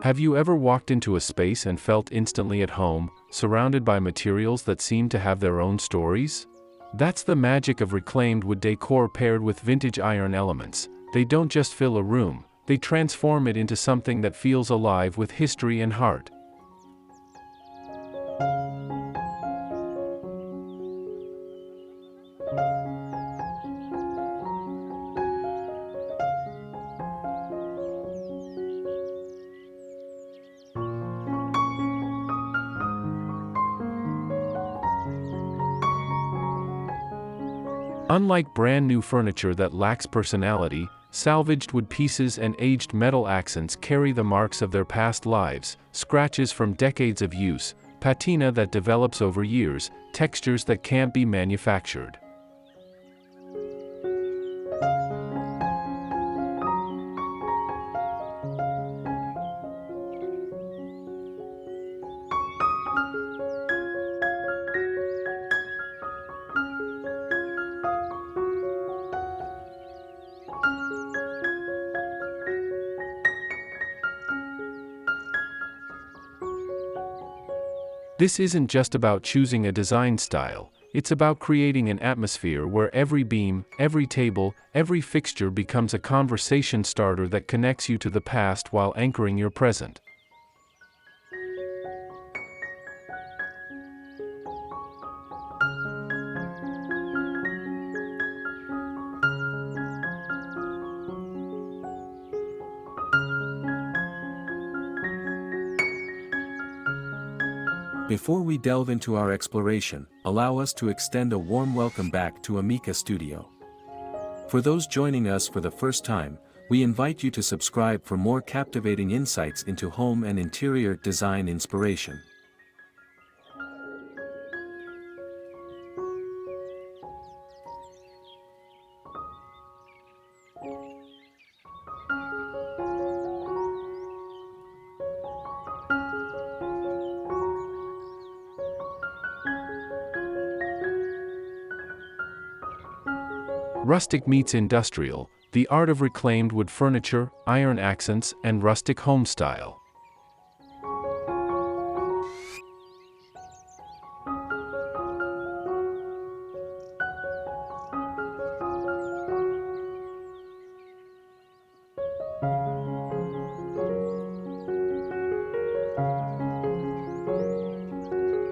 Have you ever walked into a space and felt instantly at home, surrounded by materials that seem to have their own stories? That's the magic of reclaimed wood decor paired with vintage iron elements. They don't just fill a room, they transform it into something that feels alive with history and heart. Unlike brand new furniture that lacks personality, salvaged wood pieces and aged metal accents carry the marks of their past lives, scratches from decades of use, patina that develops over years, textures that can't be manufactured. This isn't just about choosing a design style, it's about creating an atmosphere where every beam, every table, every fixture becomes a conversation starter that connects you to the past while anchoring your present. Before we delve into our exploration, allow us to extend a warm welcome back to Amika Studio. For those joining us for the first time, we invite you to subscribe for more captivating insights into home and interior design inspiration. Rustic Meets Industrial, the art of reclaimed wood furniture, iron accents, and rustic home style.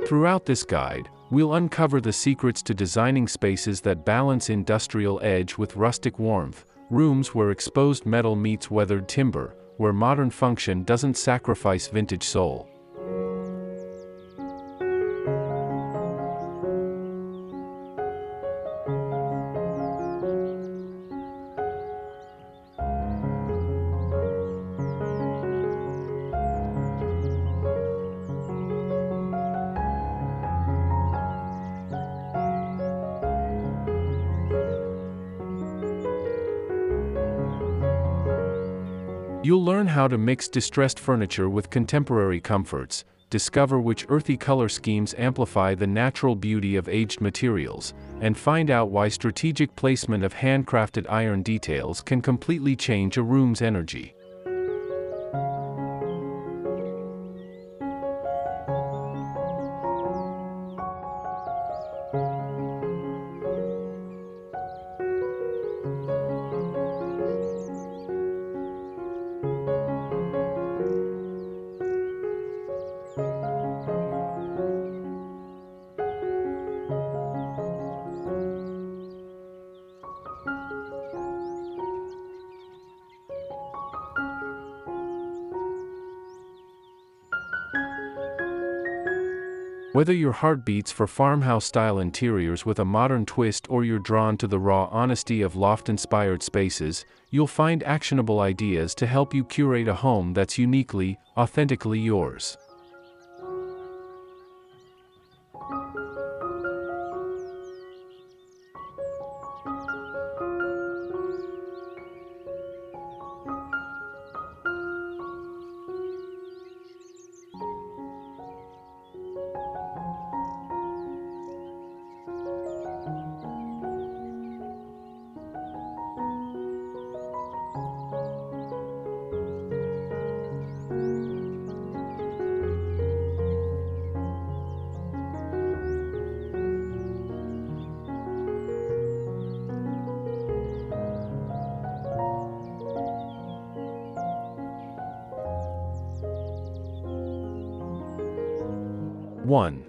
Throughout this guide, we'll uncover the secrets to designing spaces that balance industrial edge with rustic warmth, rooms where exposed metal meets weathered timber, where modern function doesn't sacrifice vintage soul. You'll learn how to mix distressed furniture with contemporary comforts, discover which earthy color schemes amplify the natural beauty of aged materials, and find out why strategic placement of handcrafted iron details can completely change a room's energy. Whether your heart beats for farmhouse-style interiors with a modern twist or you're drawn to the raw honesty of loft-inspired spaces, you'll find actionable ideas to help you curate a home that's uniquely, authentically yours. 1.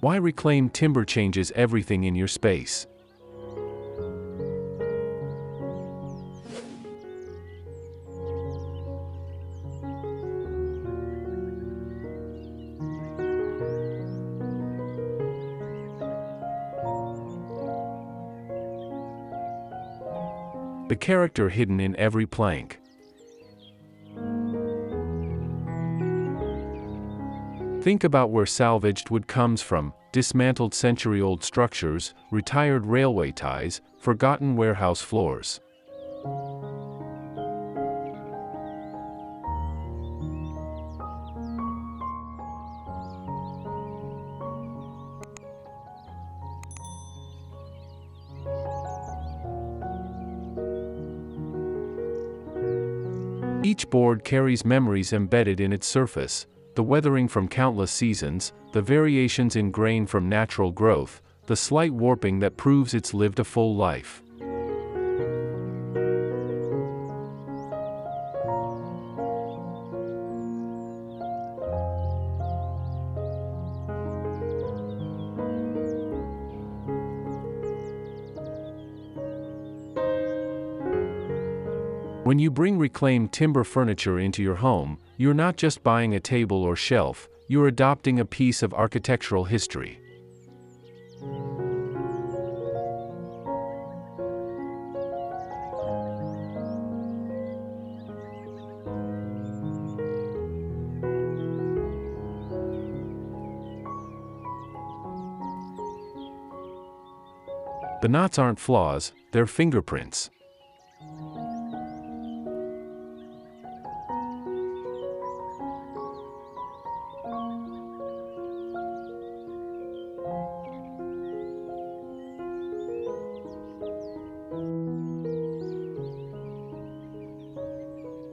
Why reclaimed timber changes everything in your space. The character hidden in every plank. Think about where salvaged wood comes from: dismantled century-old structures, retired railway ties, forgotten warehouse floors. Each board carries memories embedded in its surface: the weathering from countless seasons, the variations in grain from natural growth, the slight warping that proves it's lived a full life. When you bring reclaimed timber furniture into your home, you're not just buying a table or shelf, you're adopting a piece of architectural history. The knots aren't flaws, they're fingerprints.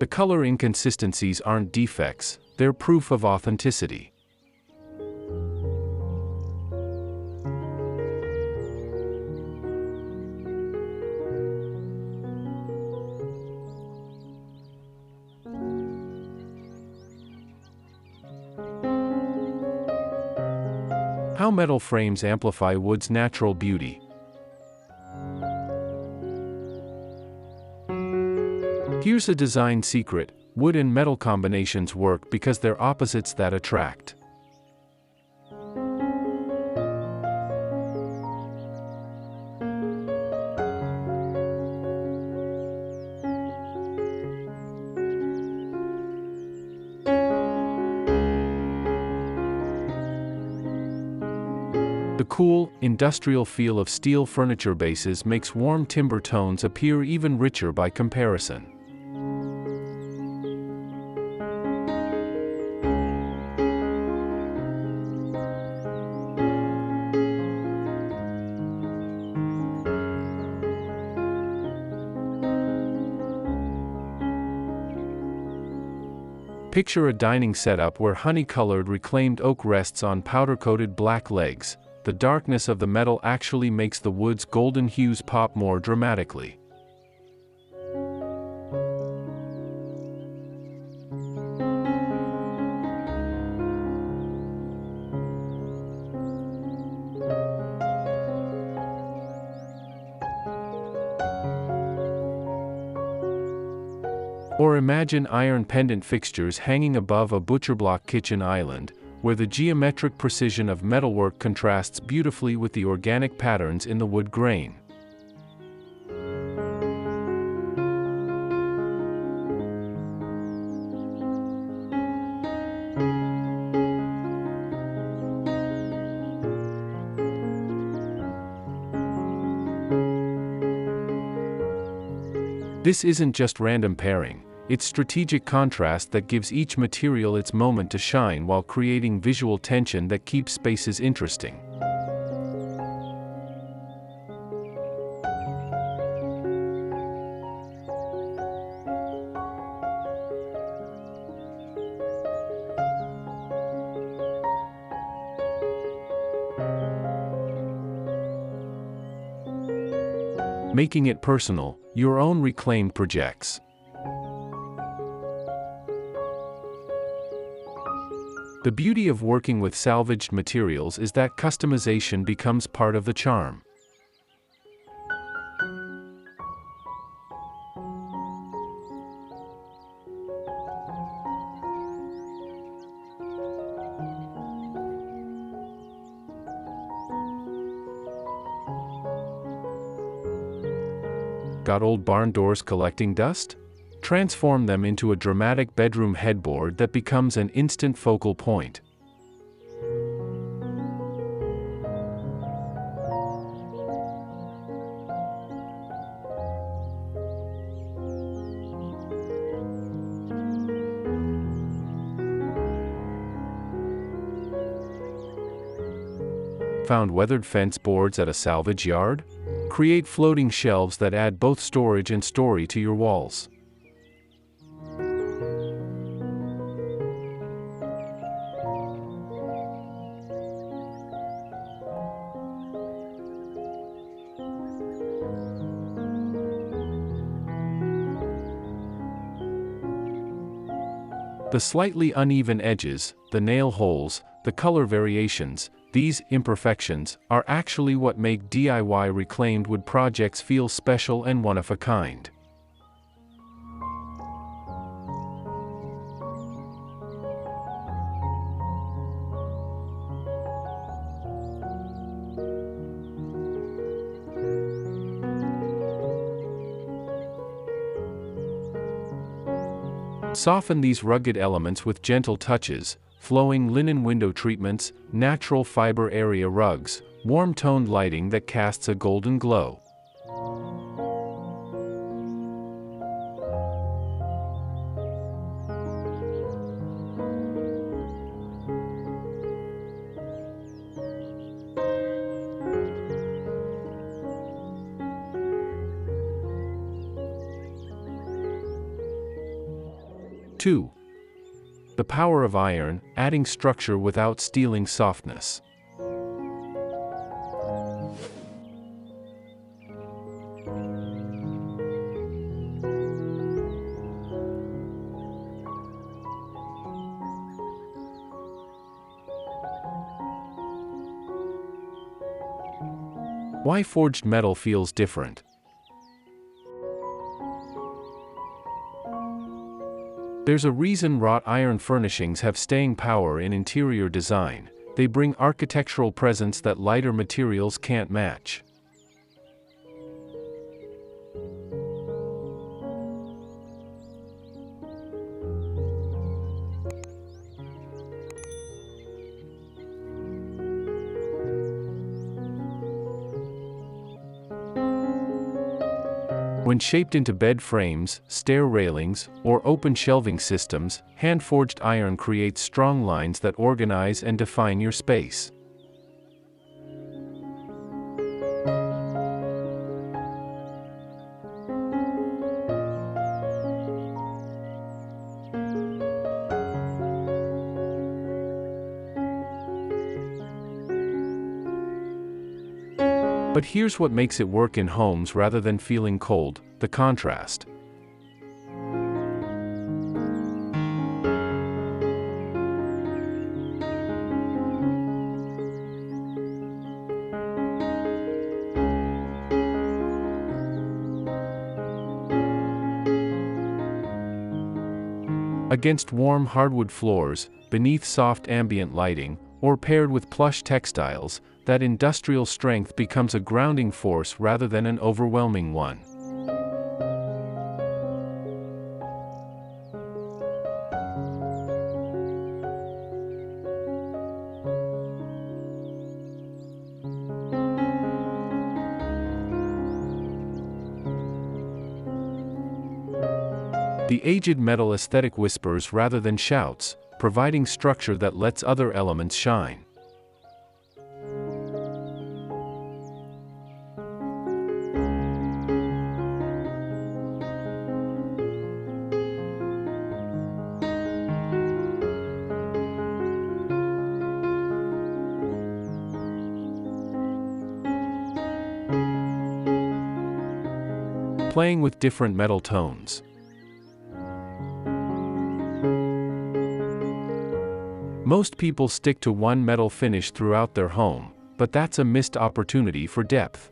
The color inconsistencies aren't defects, they're proof of authenticity. How metal frames amplify wood's natural beauty. Here's a design secret: wood and metal combinations work because they're opposites that attract. The cool, industrial feel of steel furniture bases makes warm timber tones appear even richer by comparison. Picture a dining setup where honey-colored reclaimed oak rests on powder-coated black legs. The darkness of the metal actually makes the wood's golden hues pop more dramatically. Or imagine iron pendant fixtures hanging above a butcherblock kitchen island, where the geometric precision of metalwork contrasts beautifully with the organic patterns in the wood grain. This isn't just random pairing. It's strategic contrast that gives each material its moment to shine while creating visual tension that keeps spaces interesting. Making it personal, your own reclaimed projects. The beauty of working with salvaged materials is that customization becomes part of the charm. Got old barn doors collecting dust? Transform them into a dramatic bedroom headboard that becomes an instant focal point. Found weathered fence boards at a salvage yard? Create floating shelves that add both storage and story to your walls. The slightly uneven edges, the nail holes, the color variations, these imperfections are actually what make DIY reclaimed wood projects feel special and one of a kind. Soften these rugged elements with gentle touches, flowing linen window treatments, natural fiber area rugs, warm-toned lighting that casts a golden glow. Two. The power of iron, adding structure without stealing softness. Why forged metal feels different. There's a reason wrought iron furnishings have staying power in interior design. They bring architectural presence that lighter materials can't match. When shaped into bed frames, stair railings, or open shelving systems, hand-forged iron creates strong lines that organize and define your space. But here's what makes it work in homes rather than feeling cold: the contrast. Against warm hardwood floors, beneath soft ambient lighting, or paired with plush textiles, that industrial strength becomes a grounding force rather than an overwhelming one. The aged metal aesthetic whispers rather than shouts, providing structure that lets other elements shine. Playing with different metal tones. Most people stick to one metal finish throughout their home, but that's a missed opportunity for depth.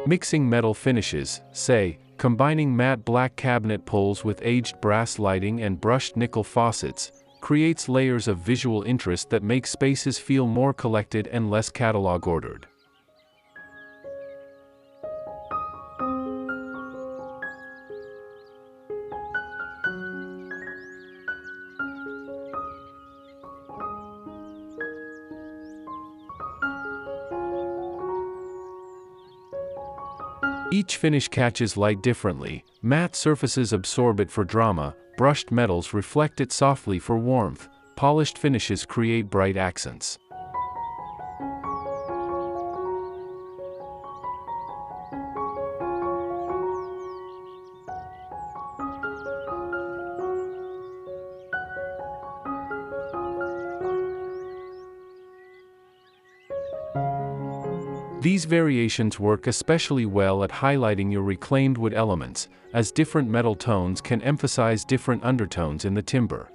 Mixing metal finishes, say, combining matte black cabinet pulls with aged brass lighting and brushed nickel faucets, creates layers of visual interest that make spaces feel more collected and less catalog ordered. Each finish catches light differently. Matte surfaces absorb it for drama, brushed metals reflect it softly for warmth, polished finishes create bright accents. These variations work especially well at highlighting your reclaimed wood elements, as different metal tones can emphasize different undertones in the timber.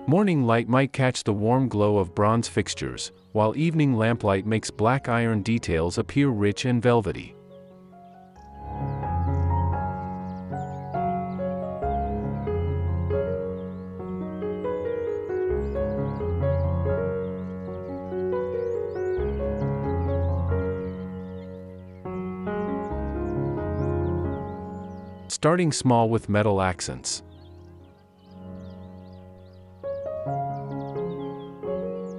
Morning light might catch the warm glow of bronze fixtures, while evening lamplight makes black iron details appear rich and velvety. Starting small with metal accents.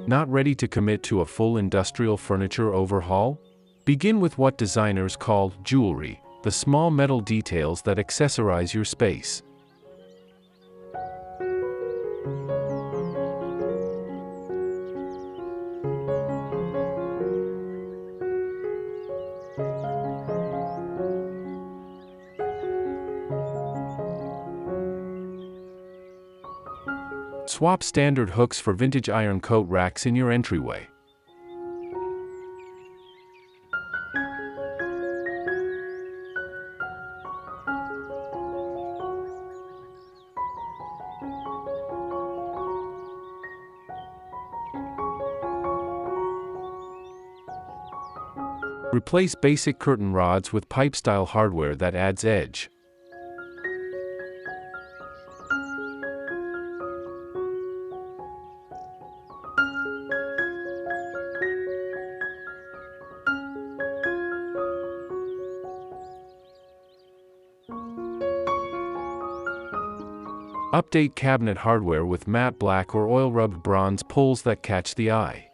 Not ready to commit to a full industrial furniture overhaul? Begin with what designers call jewelry, the small metal details that accessorize your space. Swap standard hooks for vintage iron coat racks in your entryway. Replace basic curtain rods with pipe-style hardware that adds edge. Update cabinet hardware with matte black or oil-rubbed bronze pulls that catch the eye.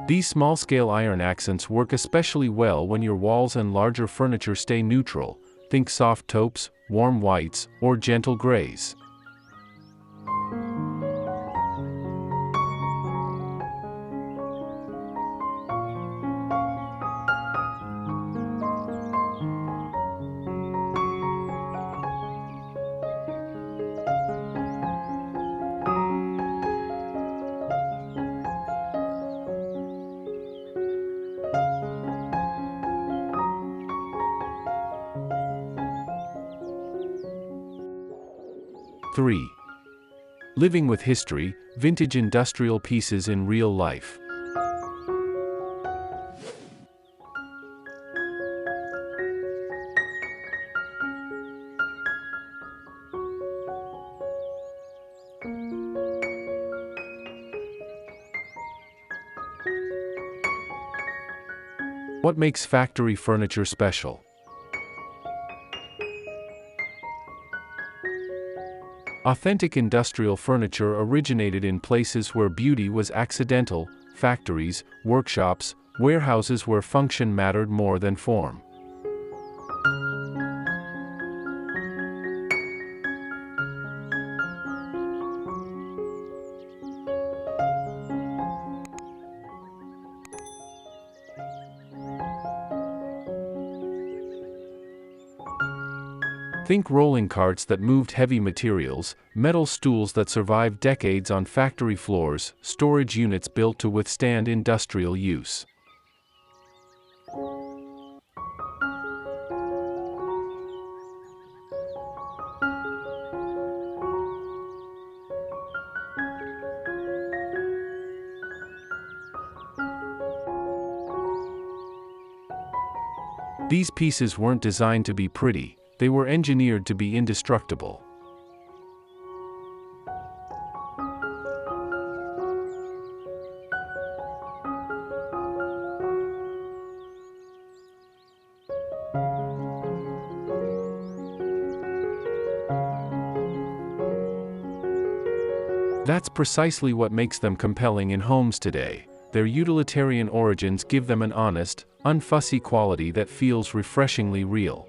These small-scale iron accents work especially well when your walls and larger furniture stay neutral. Think soft taupes, warm whites, or gentle grays. Three. Living with history, vintage industrial pieces in real life. What makes factory furniture special? Authentic industrial furniture originated in places where beauty was accidental: factories, workshops, warehouses where function mattered more than form. Think rolling carts that moved heavy materials, metal stools that survived decades on factory floors, storage units built to withstand industrial use. These pieces weren't designed to be pretty, they were engineered to be indestructible. That's precisely what makes them compelling in homes today. Their utilitarian origins give them an honest, unfussy quality that feels refreshingly real.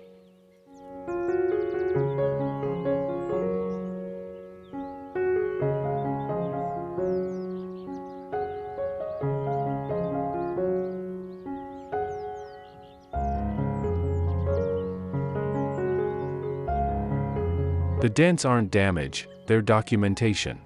The dents aren't damage, they're documentation.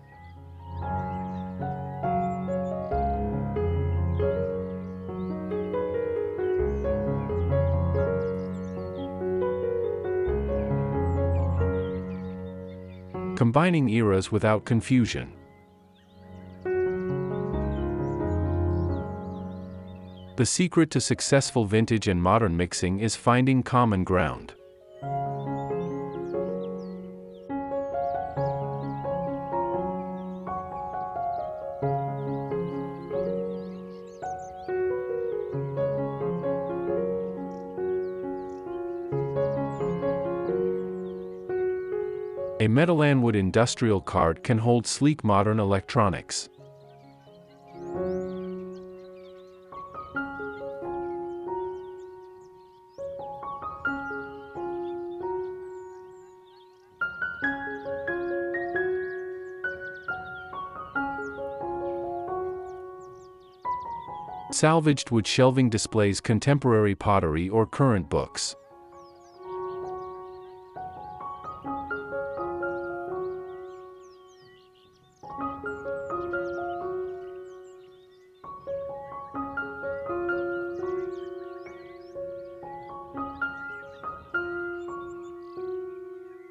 Combining eras without confusion. The secret to successful vintage and modern mixing is finding common ground. A metal-and-wood industrial cart can hold sleek modern electronics. Salvaged wood shelving displays contemporary pottery or current books.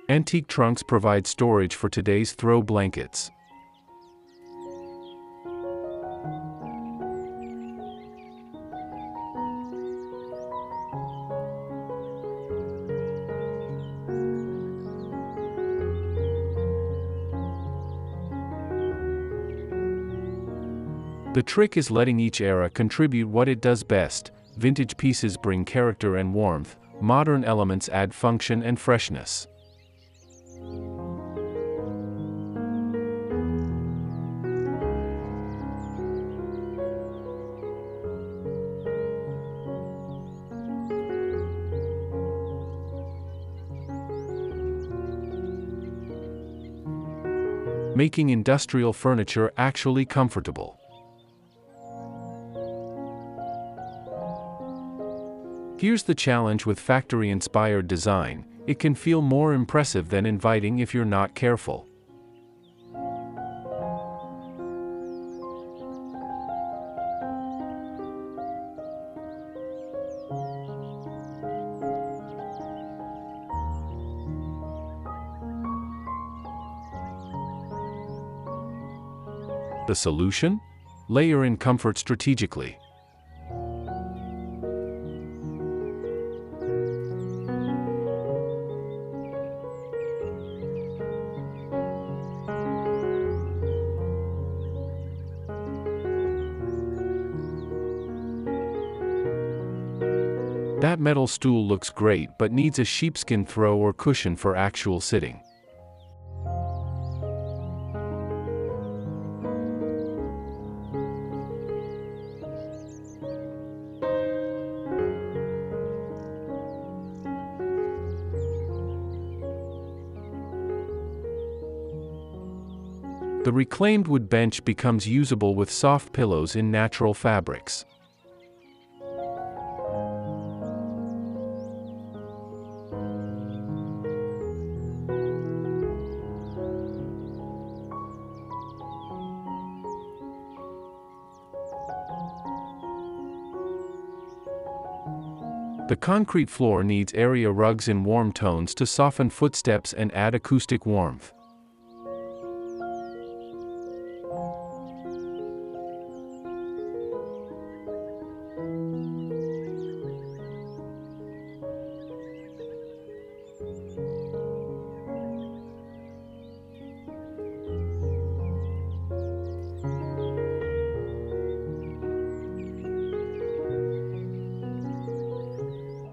Antique trunks provide storage for today's throw blankets. The trick is letting each era contribute what it does best. Vintage pieces bring character and warmth, modern elements add function and freshness. Making industrial furniture actually comfortable. Here's the challenge with factory-inspired design: it can feel more impressive than inviting if you're not careful. The solution? Layer in comfort strategically. That metal stool looks great but needs a sheepskin throw or cushion for actual sitting. The reclaimed wood bench becomes usable with soft pillows in natural fabrics. The concrete floor needs area rugs in warm tones to soften footsteps and add acoustic warmth.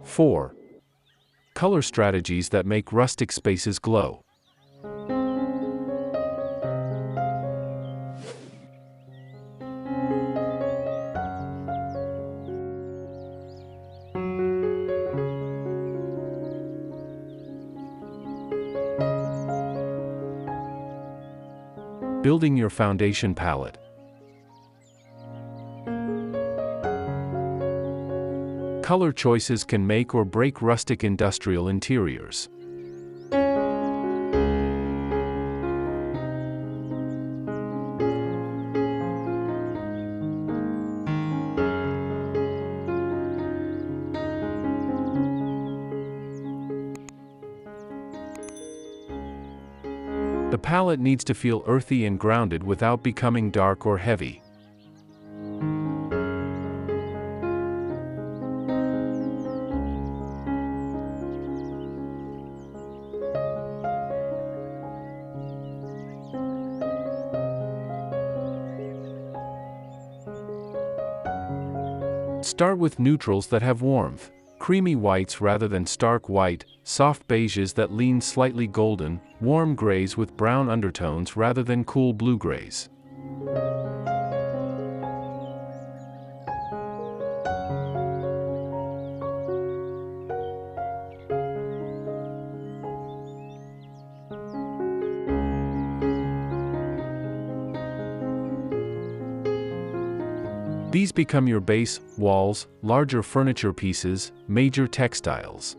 Four. Color strategies that make rustic spaces glow. Building your foundation palette. Color choices can make or break rustic industrial interiors. The palette needs to feel earthy and grounded without becoming dark or heavy. Start with neutrals that have warmth, creamy whites rather than stark white, soft beiges that lean slightly golden, warm grays with brown undertones rather than cool blue grays. These become your base, walls, larger furniture pieces, major textiles.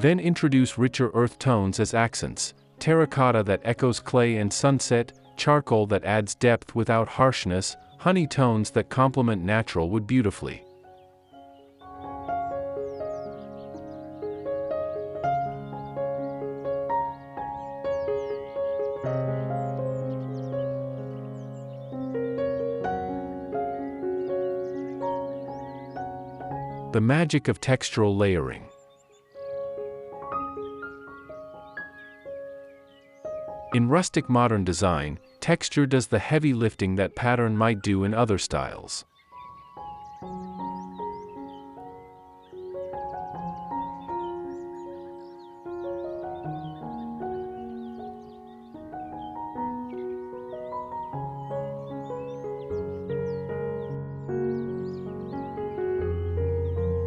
Then introduce richer earth tones as accents, terracotta that echoes clay and sunset, charcoal that adds depth without harshness, honey tones that complement natural wood beautifully. The magic of textural layering. In rustic modern design, texture does the heavy lifting that pattern might do in other styles.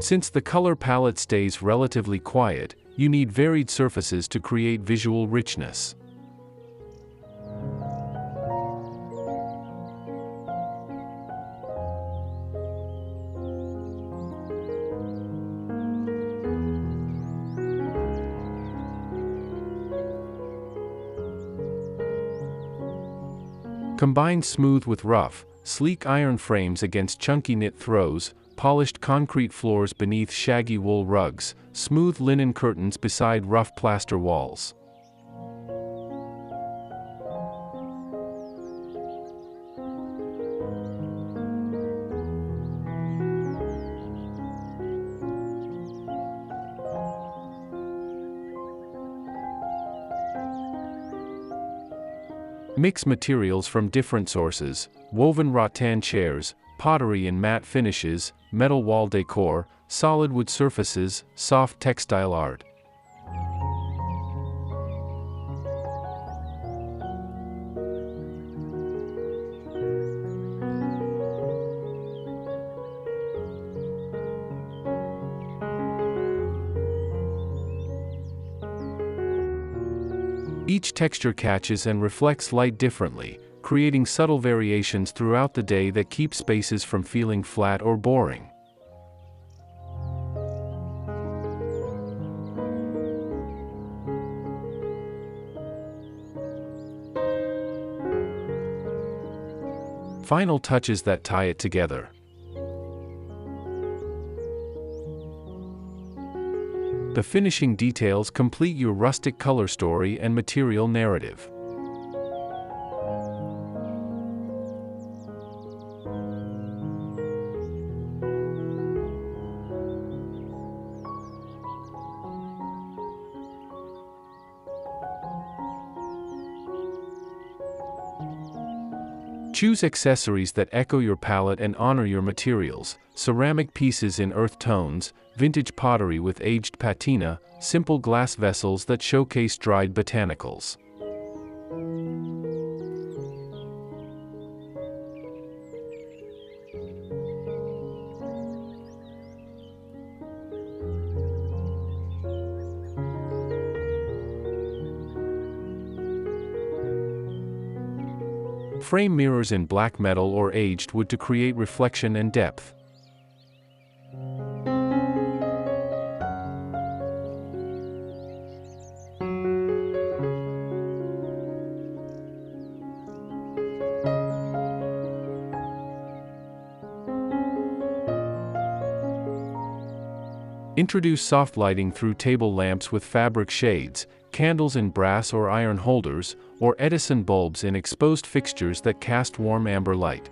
Since the color palette stays relatively quiet, you need varied surfaces to create visual richness. Combine smooth with rough, sleek iron frames against chunky knit throws, polished concrete floors beneath shaggy wool rugs, smooth linen curtains beside rough plaster walls. Mix materials from different sources: woven rattan chairs, pottery and matte finishes, metal wall decor, solid wood surfaces, soft textile art. Each texture catches and reflects light differently, creating subtle variations throughout the day that keep spaces from feeling flat or boring. Final touches that tie it together. The finishing details complete your rustic color story and material narrative. Choose accessories that echo your palette and honor your materials: ceramic pieces in earth tones, vintage pottery with aged patina, simple glass vessels that showcase dried botanicals. Frame mirrors in black metal or aged wood to create reflection and depth. Introduce soft lighting through table lamps with fabric shades, candles in brass or iron holders, or Edison bulbs in exposed fixtures that cast warm amber light.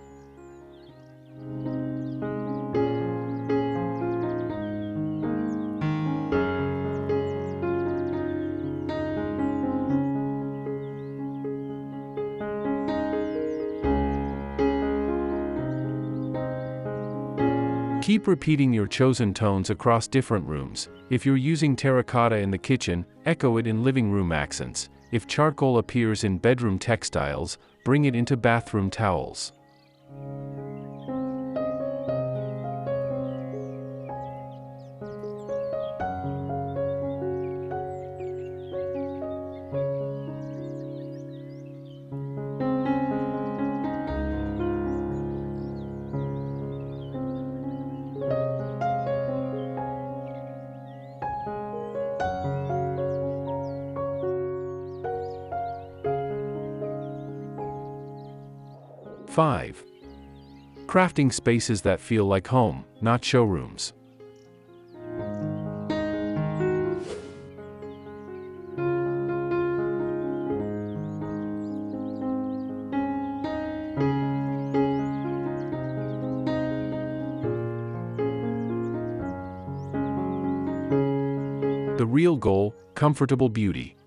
Keep repeating your chosen tones across different rooms. If you're using terracotta in the kitchen, echo it in living room accents. If charcoal appears in bedroom textiles, bring it into bathroom towels. Five. Crafting spaces that feel like home, not showrooms. The real goal: comfortable beauty.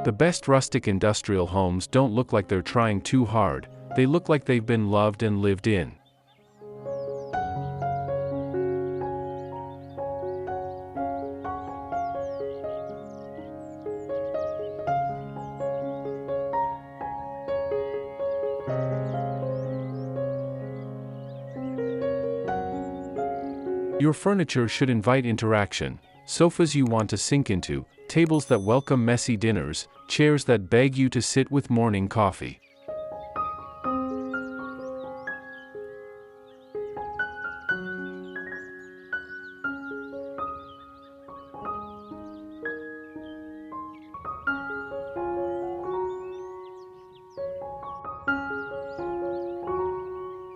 The best rustic industrial homes don't look like they're trying too hard, they look like they've been loved and lived in. Your furniture should invite interaction: sofas you want to sink into, tables that welcome messy dinners, chairs that beg you to sit with morning coffee.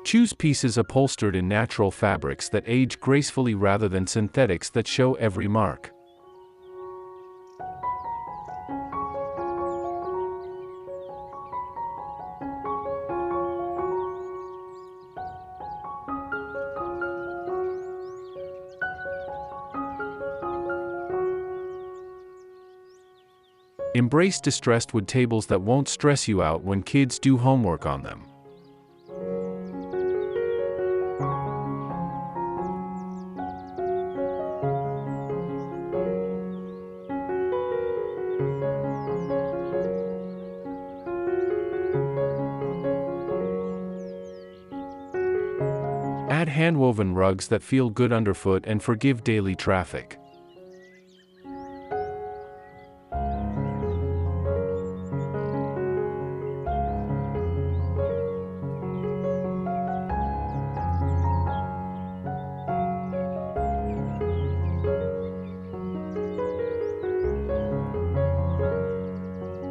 Choose pieces upholstered in natural fabrics that age gracefully rather than synthetics that show every mark. Embrace distressed wood tables that won't stress you out when kids do homework on them. Add hand-woven rugs that feel good underfoot and forgive daily traffic.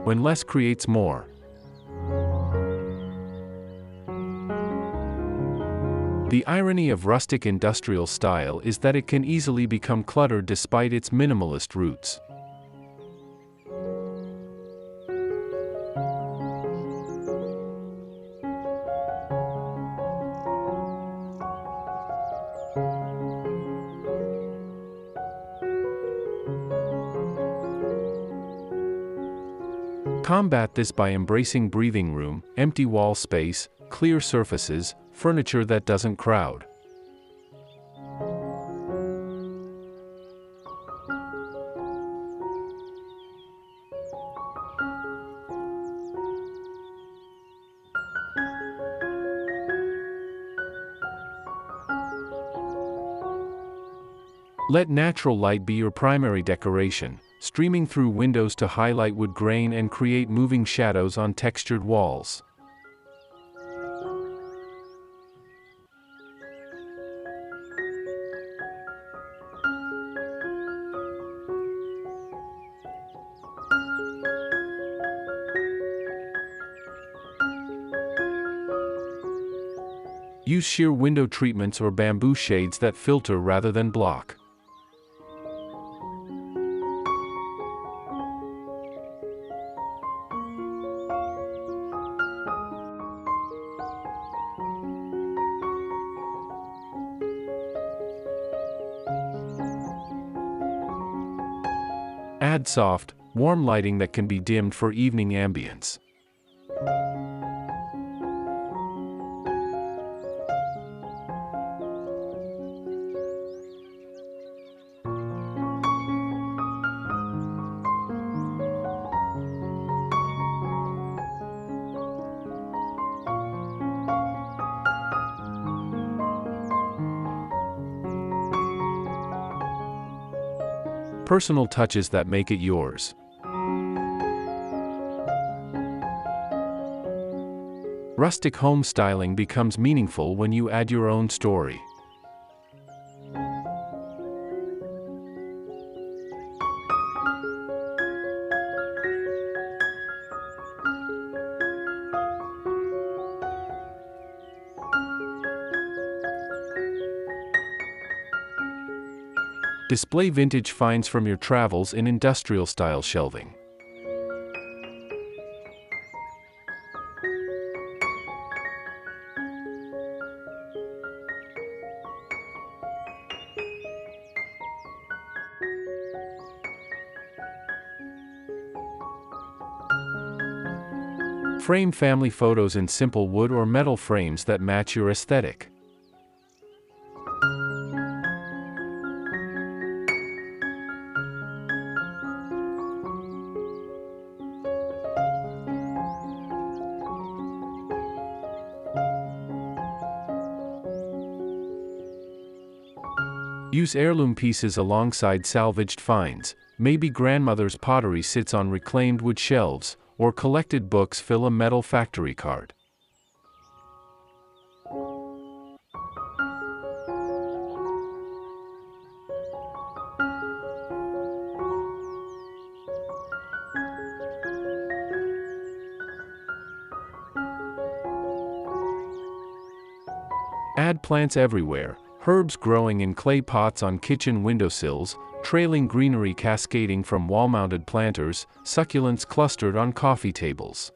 when less creates more. The irony of rustic industrial style is that it can easily become cluttered despite its minimalist roots. Combat this by embracing breathing room, empty wall space, clear surfaces, furniture that doesn't crowd. Let natural light be your primary decoration, streaming through windows to highlight wood grain and create moving shadows on textured walls. Use sheer window treatments or bamboo shades that filter rather than block. Add soft, warm lighting that can be dimmed for evening ambience. Personal touches that make it yours. Rustic home styling becomes meaningful when you add your own story. Display vintage finds from your travels in industrial-style shelving. Frame family photos in simple wood or metal frames that match your aesthetic. Use heirloom pieces alongside salvaged finds. Maybe grandmother's pottery sits on reclaimed wood shelves, or collected books fill a metal factory cart. Add plants everywhere. Herbs growing in clay pots on kitchen windowsills, trailing greenery cascading from wall-mounted planters, succulents clustered on coffee tables.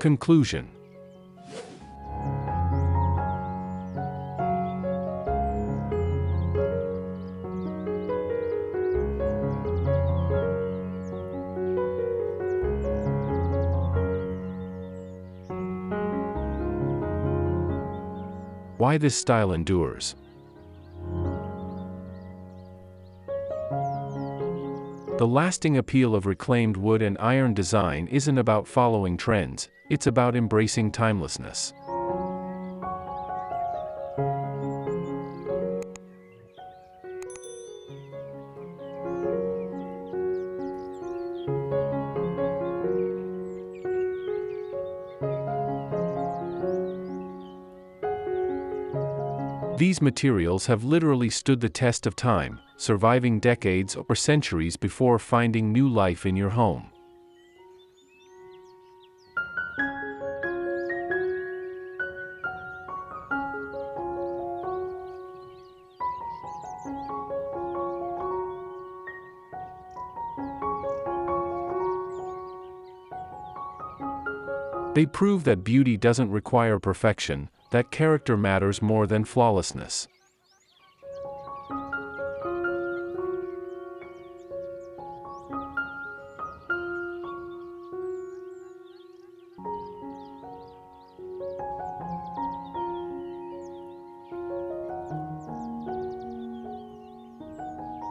Conclusion. Why this style endures. The lasting appeal of reclaimed wood and iron design isn't about following trends, it's about embracing timelessness. These materials have literally stood the test of time, surviving decades or centuries before finding new life in your home. They prove that beauty doesn't require perfection, that character matters more than flawlessness.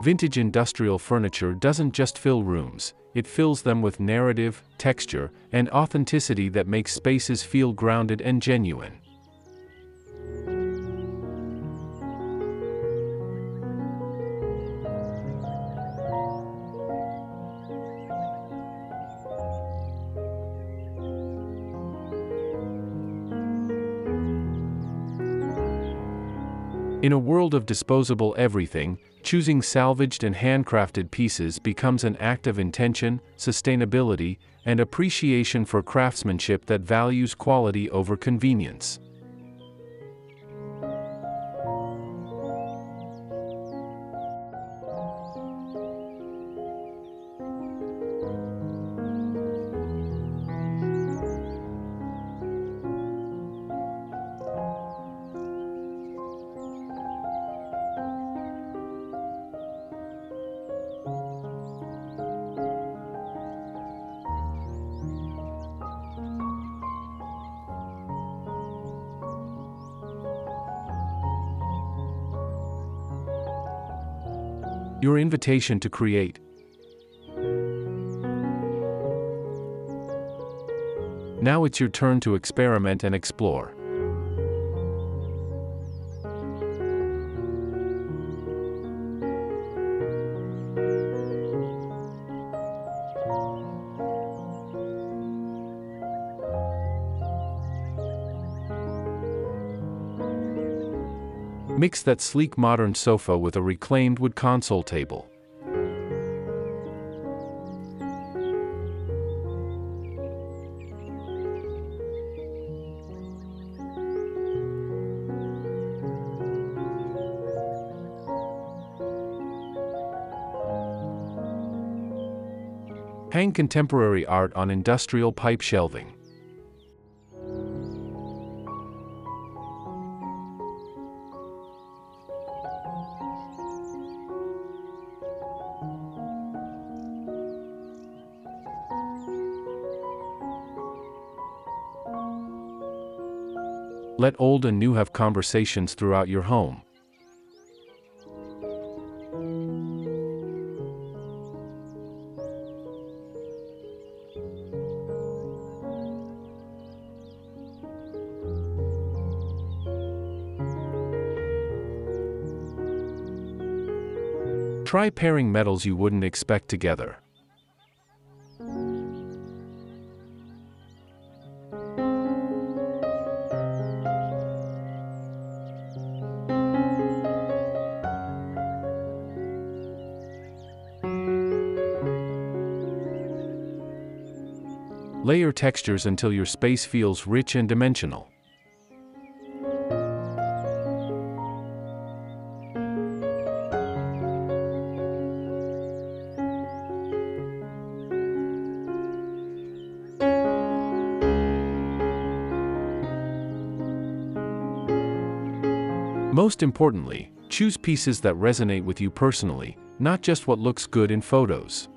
Vintage industrial furniture doesn't just fill rooms, it fills them with narrative, texture, and authenticity that makes spaces feel grounded and genuine. In a world of disposable everything, choosing salvaged and handcrafted pieces becomes an act of intention, sustainability, and appreciation for craftsmanship that values quality over convenience. Your invitation to create. Now it's your turn to experiment and explore. Mix that sleek modern sofa with a reclaimed wood console table. Hang contemporary art on industrial pipe shelving. Let old and new have conversations throughout your home. Try pairing metals you wouldn't expect together. Layer textures until your space feels rich and dimensional. Most importantly, choose pieces that resonate with you personally, not just what looks good in photos.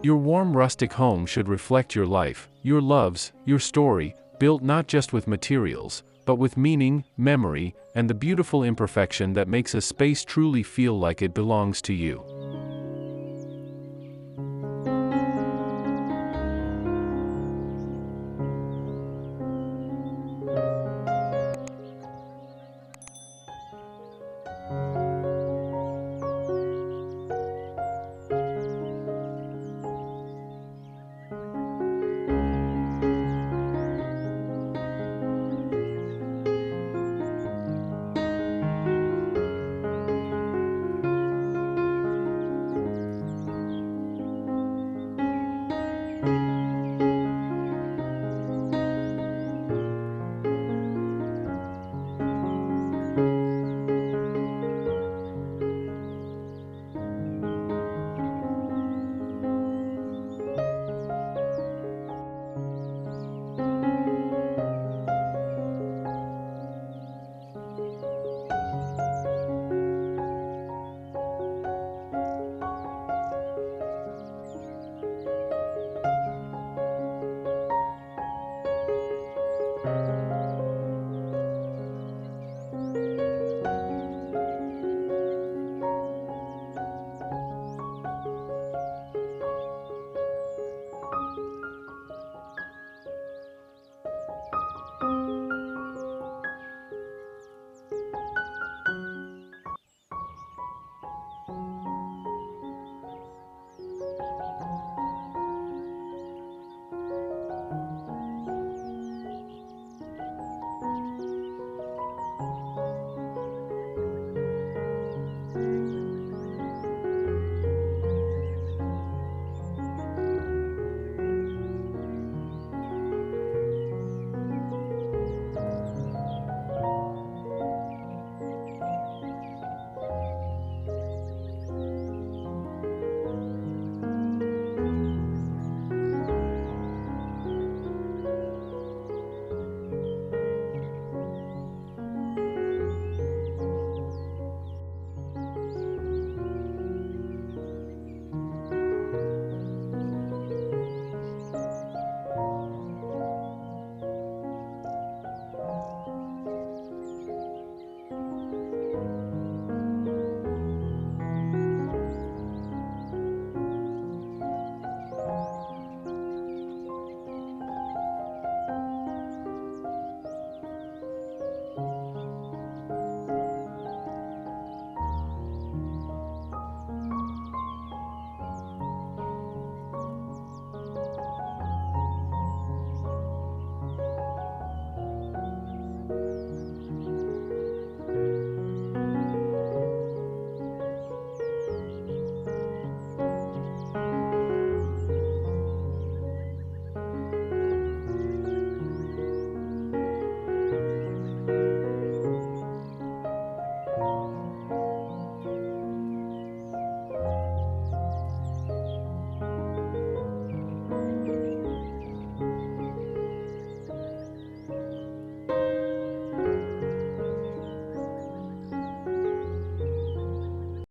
Your warm rustic home should reflect your life, your loves, your story, built not just with materials, but with meaning, memory, and the beautiful imperfection that makes a space truly feel like it belongs to you.